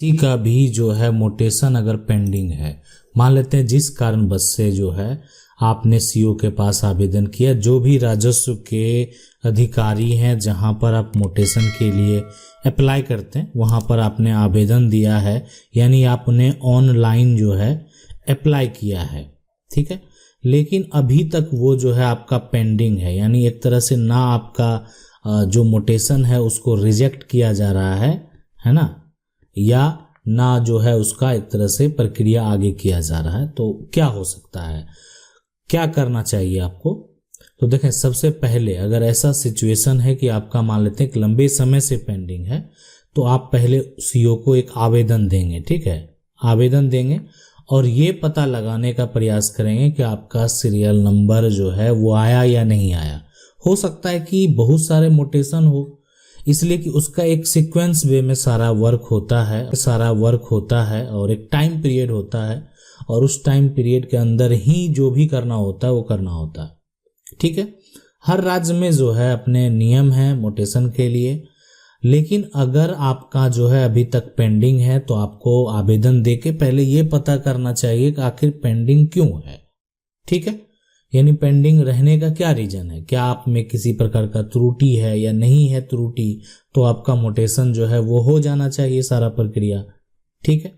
किसी का भी जो है मोटेशन अगर पेंडिंग है, मान लेते हैं जिस कारणवश से जो है आपने सीओ के पास आवेदन किया, जो भी राजस्व के अधिकारी हैं जहां पर आप मोटेशन के लिए अप्लाई करते हैं वहां पर आपने आवेदन दिया है, यानी आपने ऑनलाइन जो है अप्लाई किया है, ठीक है, लेकिन अभी तक वो जो है आपका पेंडिंग है, यानी एक तरह से ना आपका जो मोटेशन है उसको रिजेक्ट किया जा रहा है ना, या ना जो है उसका एक तरह से प्रक्रिया आगे किया जा रहा है, तो क्या हो सकता है, क्या करना चाहिए आपको। तो देखें, सबसे पहले अगर ऐसा सिचुएशन है कि आपका मान लेते हैं कि लंबे समय से पेंडिंग है, तो आप पहले सीओ को एक आवेदन देंगे, ठीक है, आवेदन देंगे और ये पता लगाने का प्रयास करेंगे कि आपका सीरियल नंबर जो है वो आया या नहीं आया। हो सकता है कि बहुत सारे मोटेशन हो, इसलिए कि उसका एक सीक्वेंस वे में सारा वर्क होता है और एक टाइम पीरियड होता है, और उस टाइम पीरियड के अंदर ही जो भी करना होता है वो करना होता है, ठीक है। हर राज्य में जो है अपने नियम है मोटेशन के लिए, लेकिन अगर आपका जो है अभी तक पेंडिंग है तो आपको आवेदन देके पहले ये पता करना चाहिए कि आखिर पेंडिंग क्यों है, ठीक है, यानी पेंडिंग रहने का क्या रीजन है, क्या आप में किसी प्रकार का त्रुटि है या नहीं है त्रुटि, तो आपका मोटेशन जो है वो हो जाना चाहिए सारा प्रक्रिया, ठीक है।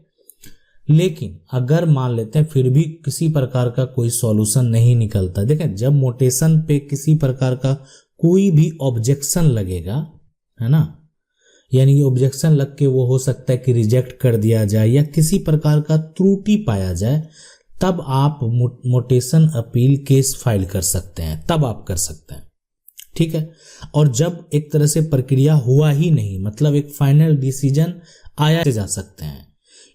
लेकिन अगर मान लेते हैं फिर भी किसी प्रकार का कोई सॉल्यूशन नहीं निकलता, देखें जब मोटेशन पे किसी प्रकार का कोई भी ऑब्जेक्शन लगेगा, है ना, यानी ये ऑब्जेक्शन लग के वो हो सकता है कि रिजेक्ट कर दिया जाए या किसी प्रकार का त्रुटि पाया जाए, तब आप मोटेशन अपील केस फाइल कर सकते हैं, तब आप कर सकते हैं, ठीक है। और जब एक तरह से प्रक्रिया हुआ ही नहीं, मतलब एक फाइनल डिसीजन आया जा सकते हैं,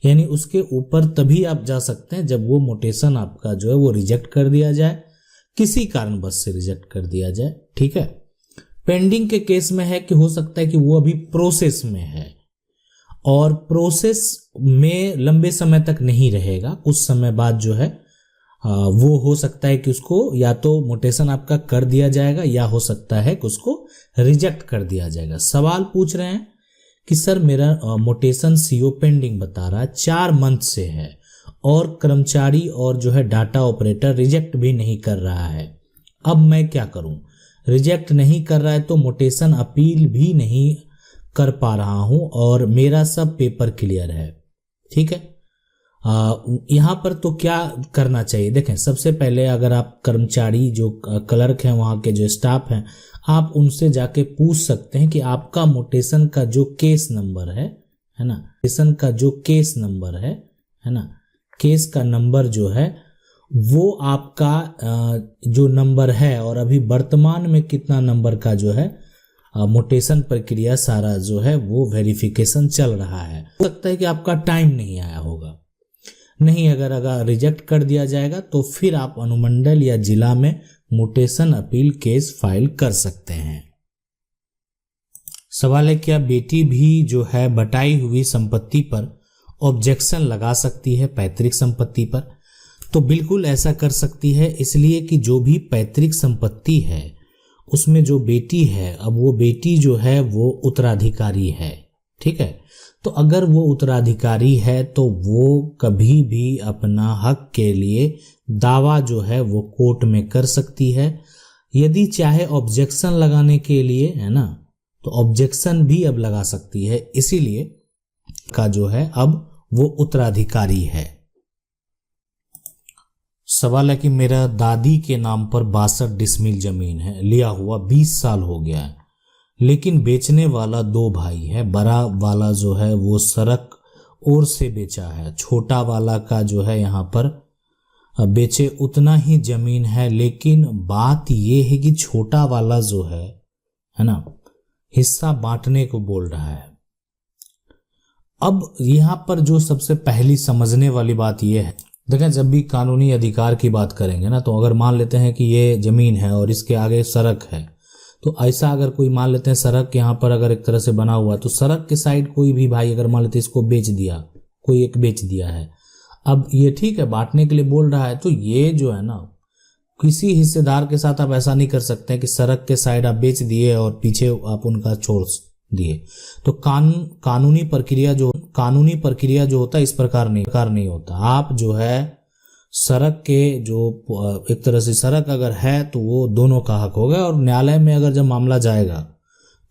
यानी उसके ऊपर तभी आप जा सकते हैं जब वो मोटेशन आपका जो है वो रिजेक्ट कर दिया जाए, किसी कारणवश से रिजेक्ट कर दिया जाए, ठीक है। पेंडिंग के केस में है कि हो सकता है कि वो अभी प्रोसेस में है और प्रोसेस में लंबे समय तक नहीं रहेगा, कुछ समय बाद जो है वो हो सकता है कि उसको या तो मोटेशन आपका कर दिया जाएगा या हो सकता है कि उसको रिजेक्ट कर दिया जाएगा। सवाल पूछ रहे हैं कि सर मेरा मोटेशन सीओ पेंडिंग बता रहा है, 4 मंथ से है और कर्मचारी और जो है डाटा ऑपरेटर रिजेक्ट भी नहीं कर रहा है, अब मैं क्या करूं, रिजेक्ट नहीं कर रहा है तो मोटेशन अपील भी नहीं कर पा रहा हूं और मेरा सब पेपर क्लियर है, ठीक है। यहाँ पर तो क्या करना चाहिए, देखें सबसे पहले अगर आप कर्मचारी जो क्लर्क हैं वहाँ के जो स्टाफ हैं, आप उनसे जाके पूछ सकते हैं कि आपका मोटेशन का जो केस नंबर है ना, मोटेशन का जो केस नंबर है ना, केस का नंबर जो है वो आपका जो नंबर है और अभी वर्तमान में कितना नंबर का जो है मोटेशन प्रक्रिया सारा जो है वो वेरिफिकेशन चल रहा है। हो सकता है कि आपका टाइम नहीं आया होगा, नहीं, अगर रिजेक्ट कर दिया जाएगा तो फिर आप अनुमंडल या जिला में मोटेशन अपील केस फाइल कर सकते हैं। सवाल है क्या बेटी भी जो है बटाई हुई संपत्ति पर ऑब्जेक्शन लगा सकती है पैतृक संपत्ति पर? तो बिल्कुल ऐसा कर सकती है, इसलिए कि जो भी पैतृक संपत्ति है उसमें जो बेटी है, अब वो बेटी जो है वो उत्तराधिकारी है, ठीक है, तो अगर वो उत्तराधिकारी है तो वो कभी भी अपना हक के लिए दावा जो है वो कोर्ट में कर सकती है, यदि चाहे ऑब्जेक्शन लगाने के लिए, है ना, तो ऑब्जेक्शन भी अब लगा सकती है, इसीलिए का जो है अब वो उत्तराधिकारी है। सवाल है कि मेरा दादी के नाम पर 62 डिसमिल जमीन है, लिया हुआ 20 साल हो गया है, लेकिन बेचने वाला 2 भाई है, बड़ा वाला जो है वो सड़क ओर से बेचा है, छोटा वाला का जो है यहाँ पर बेचे उतना ही जमीन है, लेकिन बात ये है कि छोटा वाला जो है ना, हिस्सा बांटने को बोल रहा है। अब यहाँ पर जो सबसे पहली समझने वाली बात यह है, देखें जब भी कानूनी अधिकार की बात करेंगे ना, तो अगर मान लेते हैं कि ये जमीन है और इसके आगे सड़क है, तो ऐसा अगर कोई मान लेते हैं सड़क यहाँ पर अगर एक तरह से बना हुआ है, तो सड़क के साइड कोई भी भाई अगर मान लेते हैं इसको बेच दिया, कोई एक बेच दिया है, अब ये ठीक है बांटने के लिए बोल रहा है, तो ये जो है ना किसी हिस्सेदार के साथ आप ऐसा नहीं कर सकते कि सड़क के साइड आप बेच दिए और पीछे आप उनका छोड़ दिए। तो कानूनी प्रक्रिया जो होता है इस प्रकार नहीं होता। आप जो है सड़क के जो एक तरह से सड़क अगर है तो वो दोनों का हक होगा, और न्यायालय में अगर जब मामला जाएगा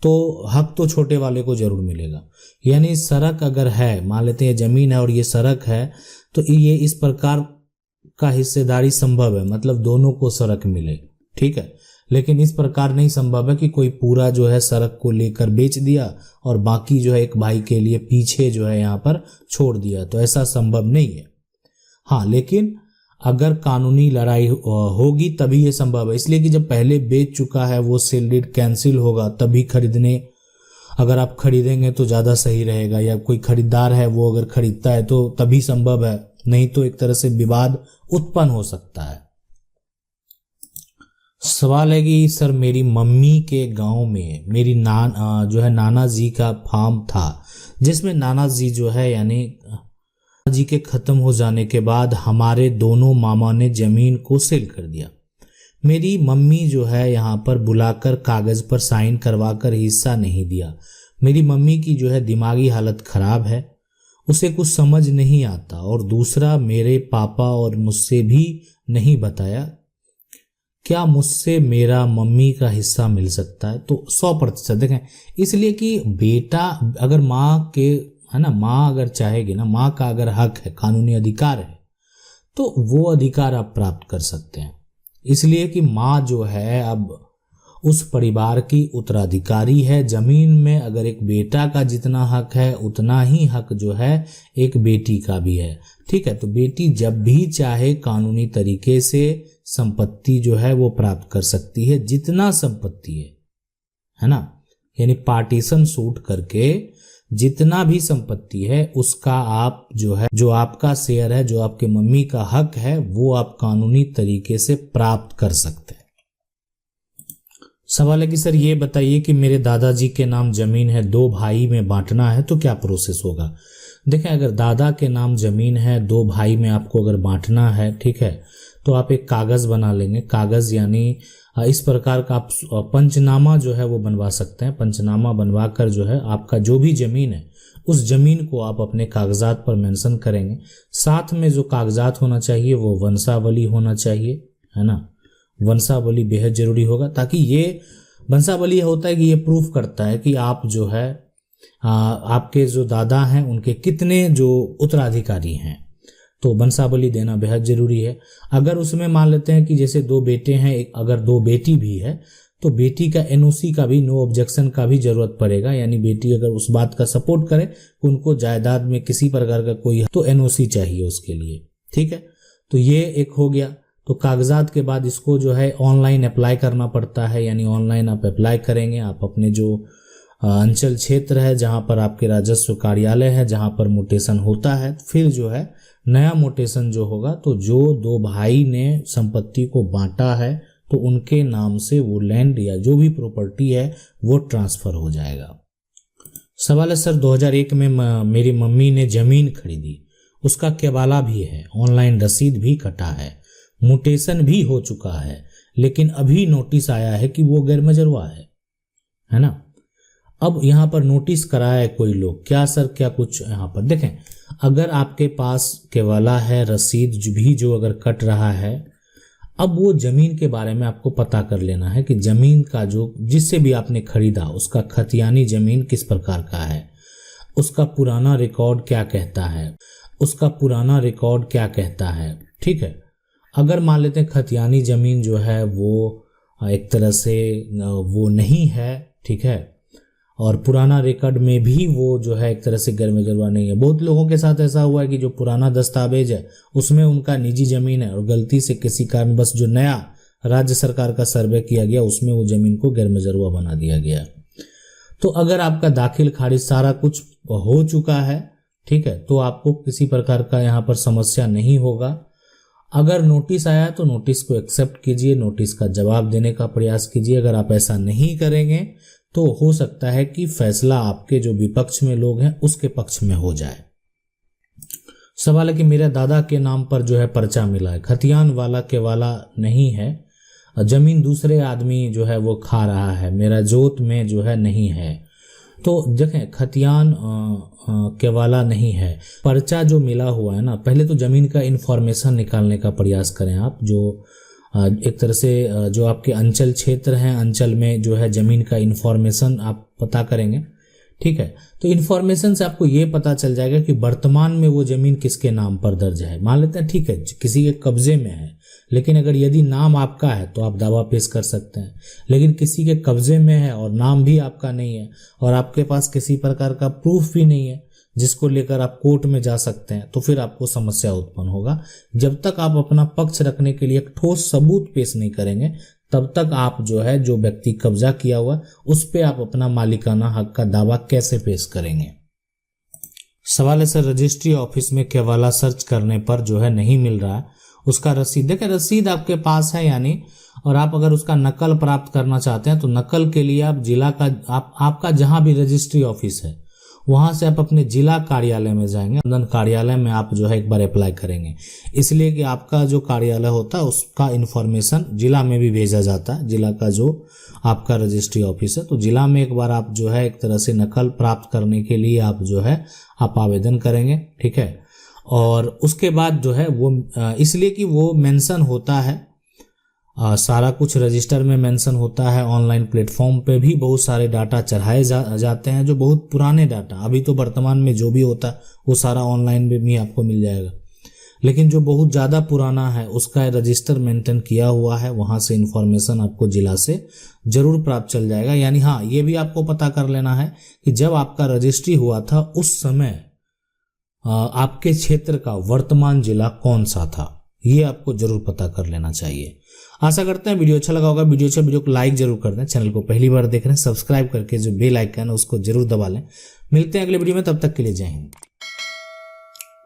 तो हक तो छोटे वाले को जरूर मिलेगा। यानी सड़क अगर है, मान लेते हैं जमीन है और ये सड़क है, तो ये इस प्रकार का हिस्सेदारी संभव है, मतलब दोनों को सड़क मिले, ठीक है। लेकिन इस प्रकार नहीं संभव है कि कोई पूरा जो है सड़क को लेकर बेच दिया और बाकी जो है एक भाई के लिए पीछे जो है यहाँ पर छोड़ दिया, तो ऐसा संभव नहीं है। हाँ, लेकिन अगर कानूनी लड़ाई होगी तभी ये संभव है, इसलिए कि जब पहले बेच चुका है वो सेल डीड कैंसिल होगा तभी अगर आप खरीदेंगे तो ज़्यादा सही रहेगा, या कोई खरीदार है वो अगर खरीदता है तो तभी संभव है, नहीं तो एक तरह से विवाद उत्पन्न हो सकता है। सवाल है कि सर मेरी मम्मी के गांव में मेरी नाना जी का फार्म था, जिसमें नाना जी जो है यानी जी के खत्म हो जाने के बाद हमारे दोनों मामा ने जमीन को सेल कर दिया। मेरी मम्मी जो है यहाँ पर बुलाकर कागज पर साइन करवाकर हिस्सा नहीं दिया। मेरी मम्मी की जो है दिमागी हालत खराब है, उसे कुछ समझ नहीं आता, और दूसरा मेरे पापा और मुझसे भी नहीं बताया। क्या मुझसे मेरा मम्मी का हिस्सा मिल सकता है? तो 100% देखें, इसलिए कि बेटा अगर माँ के है ना, माँ अगर चाहेगी ना, माँ का अगर हक है, कानूनी अधिकार है, तो वो अधिकार आप प्राप्त कर सकते हैं। इसलिए कि माँ जो है अब उस परिवार की उत्तराधिकारी है। जमीन में अगर एक बेटा का जितना हक है उतना ही हक जो है एक बेटी का भी है, ठीक है। तो बेटी जब भी चाहे कानूनी तरीके से संपत्ति जो है वो प्राप्त कर सकती है, जितना संपत्ति है ना, यानी पार्टीशन सूट करके जितना भी संपत्ति है उसका आप जो है, जो आपका शेयर है, जो आपके मम्मी का हक है, वो आप कानूनी तरीके से प्राप्त कर सकते हैं। सवाल है कि सर ये बताइए कि मेरे दादाजी के नाम जमीन है, 2 भाई में बांटना है तो क्या प्रोसेस होगा? देखें, अगर दादा के नाम जमीन है, 2 भाई में आपको अगर बांटना है, ठीक है, तो आप एक कागज बना लेंगे। कागज यानी इस प्रकार का आप पंचनामा जो है वो बनवा सकते हैं। पंचनामा बनवा कर जो है आपका जो भी जमीन है उस जमीन को आप अपने कागजात पर मेंशन करेंगे। साथ में जो कागजात होना चाहिए वो वंशावली होना चाहिए, है ना। वंशावली बेहद जरूरी होगा, ताकि ये वंशावली होता है कि ये प्रूफ करता है कि आप जो है आपके जो दादा हैं उनके कितने जो उत्तराधिकारी हैं, तो वंशावली देना बेहद जरूरी है। अगर उसमें मान लेते हैं कि जैसे 2 बेटे हैं, अगर 2 बेटी भी है तो बेटी का एनओसी का भी, नो ऑब्जेक्शन का भी जरूरत पड़ेगा। यानी बेटी अगर उस बात का सपोर्ट करे कि उनको जायदाद में किसी प्रकार का कोई, तो एनओसी चाहिए उसके लिए, ठीक है। तो ये एक हो गया। तो कागजात के बाद इसको जो है ऑनलाइन अप्लाई करना पड़ता है, यानी ऑनलाइन आप अप्लाई करेंगे। आप अपने जो अंचल क्षेत्र है जहां पर आपके राजस्व कार्यालय है, जहां पर मोटेशन होता है, फिर जो है नया मोटेशन जो होगा, तो जो 2 भाई ने संपत्ति को बांटा है तो उनके नाम से वो लैंड या जो भी प्रॉपर्टी है वो ट्रांसफर हो जाएगा। सवाल है सर 2001 में मेरी मम्मी ने जमीन खरीदी, उसका केवाला भी है, ऑनलाइन रसीद भी कटा है, मोटेशन भी हो चुका है, लेकिन अभी नोटिस आया है कि वो गैर मजरूआ है ना। अब यहाँ पर नोटिस कराया है कोई लोग, क्या सर क्या कुछ यहाँ पर देखें, अगर आपके पास केवाला है, रसीद भी जो अगर कट रहा है, अब वो जमीन के बारे में आपको पता कर लेना है कि जमीन का जो जिससे भी आपने खरीदा उसका खतियानी जमीन किस प्रकार का है, उसका पुराना रिकॉर्ड क्या कहता है, ठीक है। अगर मान लेते हैं खतियानी जमीन जो है वो एक तरह से वो नहीं है, ठीक है, और पुराना रिकॉर्ड में भी वो जो है एक तरह से गैर मजरूआ नहीं है। बहुत लोगों के साथ ऐसा हुआ है कि जो पुराना दस्तावेज है उसमें उनका निजी जमीन है और गलती से किसी कारण बस जो नया राज्य सरकार का सर्वे किया गया उसमें वो जमीन को गैर मजरूआ बना दिया गया। तो अगर आपका दाखिल खारिज सारा कुछ हो चुका है, ठीक है, तो आपको किसी प्रकार का यहाँ पर समस्या नहीं होगा। अगर नोटिस आया तो नोटिस को एक्सेप्ट कीजिए, नोटिस का जवाब देने का प्रयास कीजिए। अगर आप ऐसा नहीं करेंगे तो हो सकता है कि फैसला आपके जो विपक्ष में लोग हैं उसके पक्ष में हो जाए। सवाल है कि मेरे दादा के नाम पर जो है पर्चा मिला है, खतियान वाला केवाला नहीं है, जमीन दूसरे आदमी जो है वो खा रहा है, मेरा जोत में जो है नहीं है, तो देखें खतियान केवाला नहीं है, पर्चा जो मिला हुआ है ना, पहले तो ज़मीन का इन्फॉर्मेशन निकालने का प्रयास करें आप, जो एक तरह से जो आपके अंचल क्षेत्र हैं, अंचल में जो है ज़मीन का इन्फॉर्मेशन आप पता करेंगे, ठीक है। तो इन्फॉर्मेशन से आपको ये पता चल जाएगा कि वर्तमान में वो ज़मीन किसके नाम पर दर्ज है। मान लेते हैं ठीक है किसी के कब्जे में है, लेकिन अगर यदि नाम आपका है तो आप दावा पेश कर सकते हैं, लेकिन किसी के कब्जे में है और नाम भी आपका नहीं है और आपके पास किसी प्रकार का प्रूफ भी नहीं है जिसको लेकर आप कोर्ट में जा सकते हैं, तो फिर आपको समस्या उत्पन्न होगा। जब तक आप अपना पक्ष रखने के लिए एक ठोस सबूत पेश नहीं करेंगे, तब तक आप जो है जो व्यक्ति कब्जा किया हुआ उस पे आप अपना मालिकाना हक का दावा कैसे पेश करेंगे। सवाल है सर, रजिस्ट्री ऑफिस में केवाला सर्च करने पर जो है नहीं मिल रहा है, उसका रसीद, देखिए रसीद आपके पास है यानी, और आप अगर उसका नकल प्राप्त करना चाहते हैं तो नकल के लिए आप जिला का आपका जहां भी रजिस्ट्री ऑफिस है वहां से आप अपने जिला कार्यालय में जाएंगे, कार्यालय में आप जो है एक बार अप्लाई करेंगे, इसलिए कि आपका जो कार्यालय होता है उसका इन्फॉर्मेशन जिला में भी भेजा जाता है। जिला का जो आपका रजिस्ट्री ऑफिस है, तो जिला में एक बार आप जो है एक तरह से नकल प्राप्त करने के लिए आप जो है आप आवेदन करेंगे, ठीक है। और उसके बाद जो है वो इसलिए कि वो मेंशन होता है, सारा कुछ रजिस्टर में मेंशन होता है। ऑनलाइन प्लेटफॉर्म पे भी बहुत सारे डाटा चढ़ाए जाते हैं जो बहुत पुराने डाटा, अभी तो वर्तमान में जो भी होता है वो सारा ऑनलाइन में भी आपको मिल जाएगा, लेकिन जो बहुत ज़्यादा पुराना है उसका रजिस्टर मेंटेन किया हुआ है, वहाँ से इन्फॉर्मेशन आपको जिला से जरूर प्राप्त चल जाएगा। यानी हाँ, ये भी आपको पता कर लेना है कि जब आपका रजिस्ट्री हुआ था उस समय आपके क्षेत्र का वर्तमान जिला कौन सा था, ये आपको जरूर पता कर लेना चाहिए। आशा करते हैं वीडियो अच्छा लगा होगा। वीडियो को लाइक जरूर कर दें, चैनल को पहली बार देख रहे हैं सब्सक्राइब करके जो बेल आइकन है उसको जरूर दबा लें। मिलते हैं अगले वीडियो में, तब तक के लिए जय हिंद।